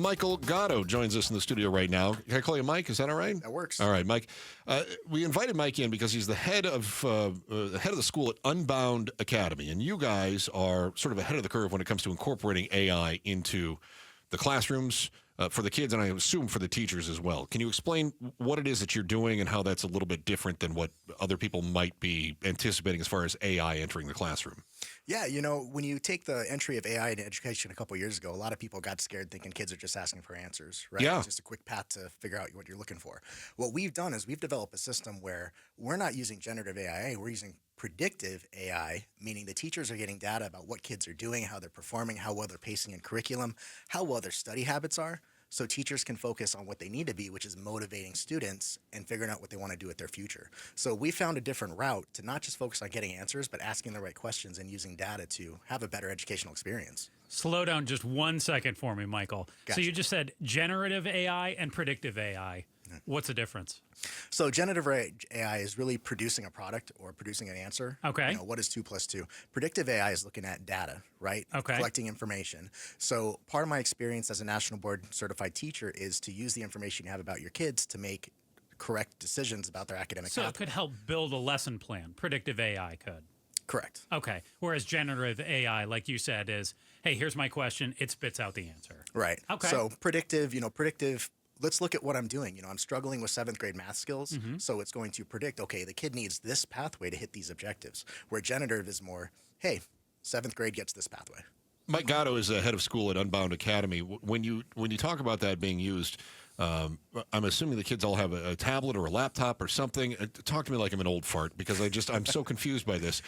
Michael Goto joins us in the studio right now. Can I call you Mike? Is that all right? That works. All right, Mike. We invited Mike in because he's the head of the school at Unbound Academy, and you guys are sort of ahead of the curve when it comes to incorporating AI into the classrooms for the kids, and I assume for the teachers as well. Can you explain what it is that you're doing and how that's a little bit different than what other people might be anticipating as far as AI entering the classroom? Yeah, when you take the entry of AI into education a couple of years ago, a lot of people got scared thinking kids are just asking for answers, right? Yeah. It's just a quick path to figure out what you're looking for. What we've done is we've developed a system where we're not using generative AI, we're using predictive AI, meaning the teachers are getting data about what kids are doing, how they're performing, how well they're pacing in curriculum, how well their study habits are. So teachers can focus on what they need to be, which is motivating students and figuring out what they want to do with their future. So we found a different route to not just focus on getting answers, but asking the right questions and using data to have a better educational experience. Slow down just 1 second for me, Michael. Gotcha. So you just said generative AI and predictive AI. What's the difference? So generative AI is really producing a product or producing an answer. Okay. What is 2 plus 2? Predictive AI is looking at data, right? Okay. Collecting information. So part of my experience as a national board certified teacher is to use the information you have about your kids to make correct decisions about their academic So path. it could help build a lesson plan. Predictive AI could. Correct. Okay. Whereas generative AI, like you said, is, hey, here's my question. It spits out the answer. Right. Okay. So predictive, let's look at what I'm doing. I'm struggling with 7th grade math skills. So it's going to predict, okay, the kid needs this pathway to hit these objectives. Where generative is more, hey, 7th grade gets this pathway. Mike Goto is the head of school at Unbound Academy. When you talk about that being used, I'm assuming the kids all have a tablet or a laptop or something. Talk to me like I'm an old fart because I'm so confused by this.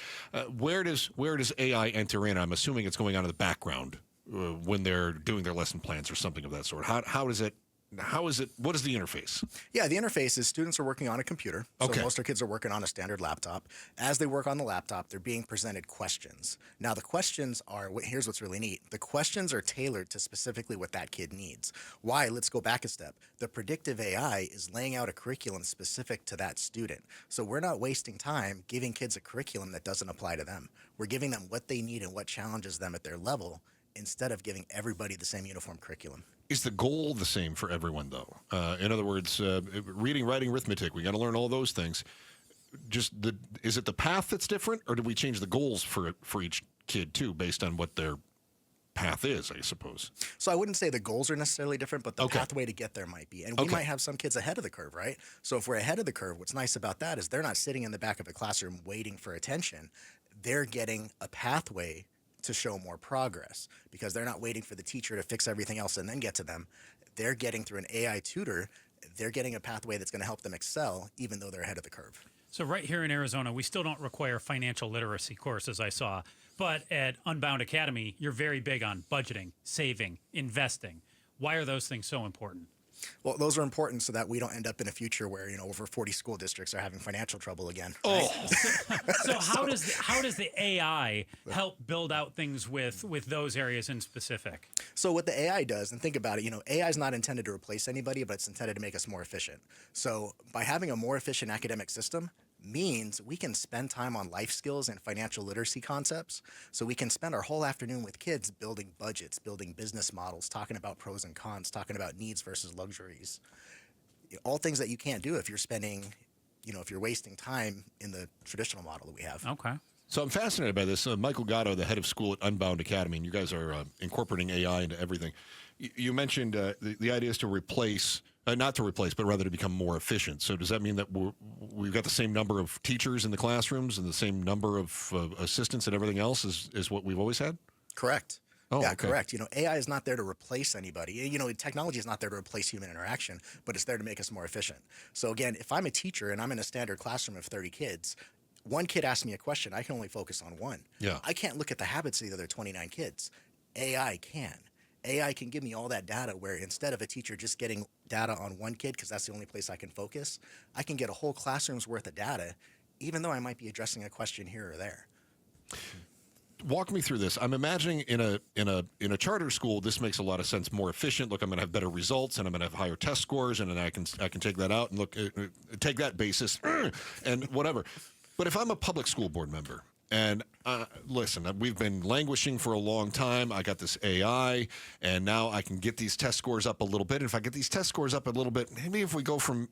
Where does AI enter in? I'm assuming it's going on in the background when they're doing their lesson plans or something of that sort. What is the interface? Yeah, the interface is students are working on a computer. So Okay. most of our kids are working on a standard laptop. As they work on the laptop, they're being presented questions. Now, the questions are, here's what's really neat. The questions are tailored to specifically what that kid needs. Why? Let's go back a step. The predictive AI is laying out a curriculum specific to that student. So we're not wasting time giving kids a curriculum that doesn't apply to them. We're giving them what they need and what challenges them at their level instead of giving everybody the same uniform curriculum. Is the goal the same for everyone, though? In other words, reading, writing, arithmetic, we got to learn all those things. Is it the path that's different, or do we change the goals for each kid, too, based on what their path is, I suppose? So I wouldn't say the goals are necessarily different, but the pathway to get there might be. And we might have some kids ahead of the curve, right? So if we're ahead of the curve, what's nice about that is they're not sitting in the back of a classroom waiting for attention. They're getting a pathway to show more progress because they're not waiting for the teacher to fix everything else and then get to them. They're getting through an AI tutor. They're getting a pathway that's going to help them excel even though they're ahead of the curve. So right here in Arizona, we still don't require financial literacy courses, I saw. But at Unbound Academy, you're very big on budgeting, saving, investing. Why are those things so important? Well, those are important so that we don't end up in a future where, over 40 school districts are having financial trouble again. Oh, So how does the AI help build out things with those areas in specific? So what the AI does, and think about it, AI is not intended to replace anybody, but it's intended to make us more efficient. So by having a more efficient academic system means we can spend time on life skills and financial literacy concepts. So we can spend our whole afternoon with kids building budgets, building business models, talking about pros and cons, talking about needs versus luxuries. All things that you can't do if you're spending, if you're wasting time in the traditional model that we have. Okay. so I'm fascinated by this. Michael Goto, the head of school at Unbound Academy, and you guys are incorporating AI into everything. You mentioned the idea is to replace, not to replace, but rather to become more efficient. So does that mean that we've got the same number of teachers in the classrooms and the same number of assistants and everything else is what we've always had? Correct. Oh, yeah, okay. correct. AI is not there to replace anybody. Technology is not there to replace human interaction, but it's there to make us more efficient. So again, if I'm a teacher and I'm in a standard classroom of 30 kids, one kid asks me a question, I can only focus on one. Yeah. I can't look at the habits of the other 29 kids. AI can. AI can give me all that data where instead of a teacher just getting data on one kid, because that's the only place I can focus, I can get a whole classroom's worth of data, even though I might be addressing a question here or there. Walk me through this. I'm imagining in a charter school, this makes a lot of sense. More efficient. Look, I'm going to have better results, and I'm going to have higher test scores, and then I can take that out and take that basis and whatever. But if I'm a public school board member And listen, we've been languishing for a long time. I got this AI, and now I can get these test scores up a little bit. And if I get these test scores up a little bit, maybe if we go from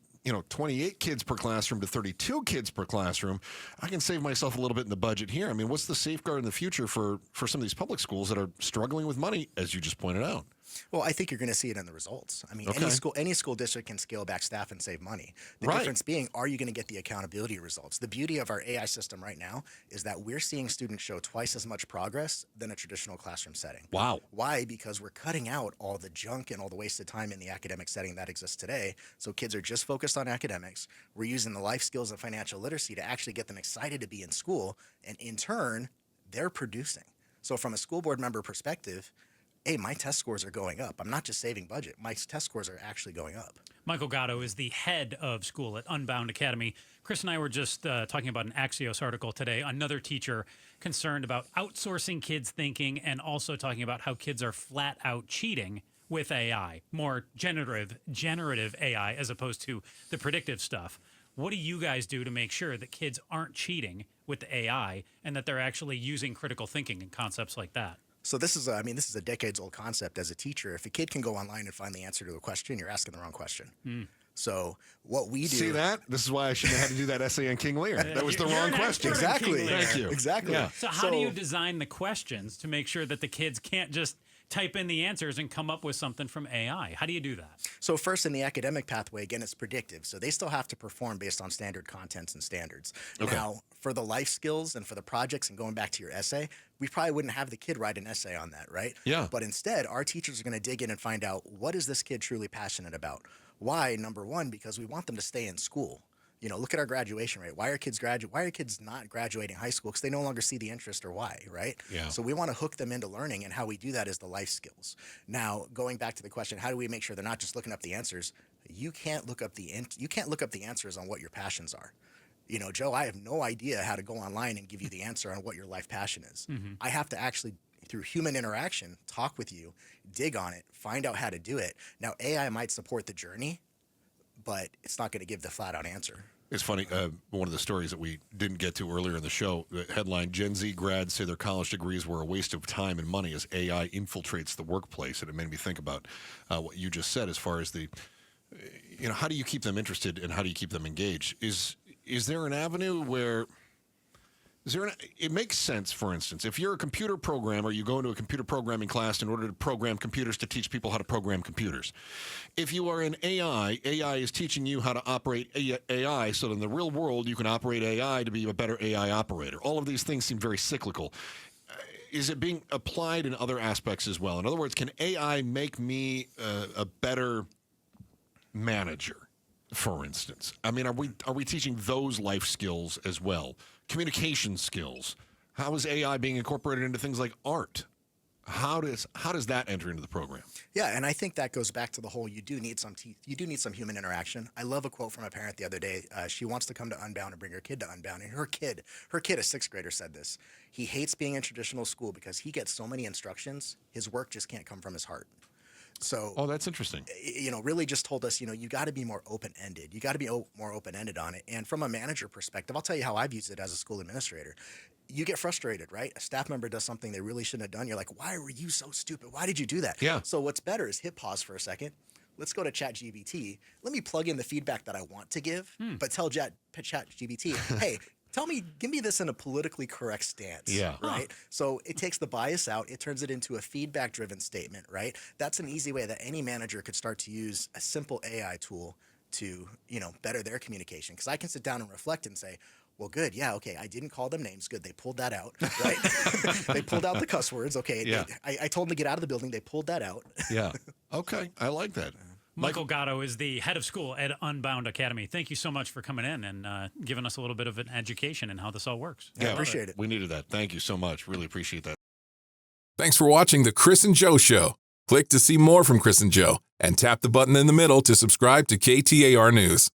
28 kids per classroom to 32 kids per classroom, I can save myself a little bit in the budget here. I mean, what's the safeguard in the future for some of these public schools that are struggling with money, as you just pointed out? Well, I think you're going to see it in the results. I mean, Okay. any school district can scale back staff and save money. The Right. difference being, are you going to get the accountability results? The beauty of our AI system right now is that we're seeing students show twice as much progress than a traditional classroom setting. Wow. Why? Because we're cutting out all the junk and all the wasted time in the academic setting that exists today. So kids are just focused on academics. We're using the life skills and financial literacy to actually get them excited to be in school. And in turn, they're producing. So from a school board member perspective, hey, my test scores are going up. I'm not just saving budget. My test scores are actually going up. Michael Goto is the head of school at Unbound Academy. Chris and I were just talking about an Axios article today. Another teacher concerned about outsourcing kids' thinking and also talking about how kids are flat out cheating with AI, more generative AI as opposed to the predictive stuff. What do you guys do to make sure that kids aren't cheating with the AI and that they're actually using critical thinking and concepts like that? So this is a decades-old concept as a teacher. If a kid can go online and find the answer to a question, you're asking the wrong question. So what we do... See that? This is why I shouldn't have had to do that essay on King Lear. That was the You're wrong an question. expert in Exactly. King Lear. Thank you. Exactly. Yeah. So how do you design the questions to make sure that the kids can't just type in the answers and come up with something from AI? How do you do that? So first, in the academic pathway, again, it's predictive. So they still have to perform based on standard contents and standards. Okay. Now, for the life skills and for the projects and going back to your essay, we probably wouldn't have the kid write an essay on that, right? Yeah. But instead, our teachers are going to dig in and find out, what is this kid truly passionate about? Why? Number one, because we want them to stay in school. Look at our graduation rate. Why are kids not graduating high school? Because they no longer see the interest or why, right? Yeah. So we want to hook them into learning, and how we do that is the life skills. Now, going back to the question, how do we make sure they're not just looking up the answers? You can't look up the answers on what your passions are. Joe, I have no idea how to go online and give you the answer on what your life passion is. I have to actually, through human interaction, talk with you, dig on it, find out how to do it. Now, AI might support the journey, but it's not going to give the flat-out answer. It's funny, one of the stories that we didn't get to earlier in the show, the headline, Gen Z grads say their college degrees were a waste of time and money as AI infiltrates the workplace. And it made me think about what you just said as far as how do you keep them interested and how do you keep them engaged? Is there an avenue where... it makes sense, for instance, if you're a computer programmer, you go into a computer programming class in order to program computers to teach people how to program computers. If you are in AI is teaching you how to operate AI, so in the real world, you can operate AI to be a better AI operator. All of these things seem very cyclical. Is it being applied in other aspects as well? In other words, can AI make me a better manager, for instance? I mean, are we teaching those life skills as well? Communication skills. How is AI being incorporated into things like art? How does that enter into the program? Yeah, and I think that goes back to the whole you do need some human interaction. I love a quote from a parent the other day. She wants to come to Unbound and bring her kid to Unbound, and her kid, a sixth grader, said this. He hates being in traditional school because he gets so many instructions, his work just can't come from his heart. So, That's interesting. Really just told us, you got to be more open-ended. You got to be more open-ended on it. And from a manager perspective, I'll tell you how I've used it as a school administrator. You get frustrated, right? A staff member does something they really shouldn't have done. You're like, why were you so stupid? Why did you do that? Yeah. So what's better is hit pause for a second. Let's go to ChatGPT. Let me plug in the feedback that I want to give, but tell ChatGPT, hey, give me this in a politically correct stance. Yeah. Right? So it takes the bias out. It turns it into a feedback-driven statement, right? That's an easy way that any manager could start to use a simple AI tool to, better their communication. Because I can sit down and reflect and say, well, good. Yeah. Okay. I didn't call them names. Good. They pulled that out. Right. They pulled out the cuss words. Okay. Yeah. I told them to get out of the building. They pulled that out. Yeah. Okay. I like that. Michael Goto is the head of school at Unbound Academy. Thank you so much for coming in and giving us a little bit of an education in how this all works. Yeah, appreciate it. We needed that. Thank you so much. Really appreciate that. Thanks for watching The Chris and Joe Show. Click to see more from Chris and Joe and tap the button in the middle to subscribe to KTAR News.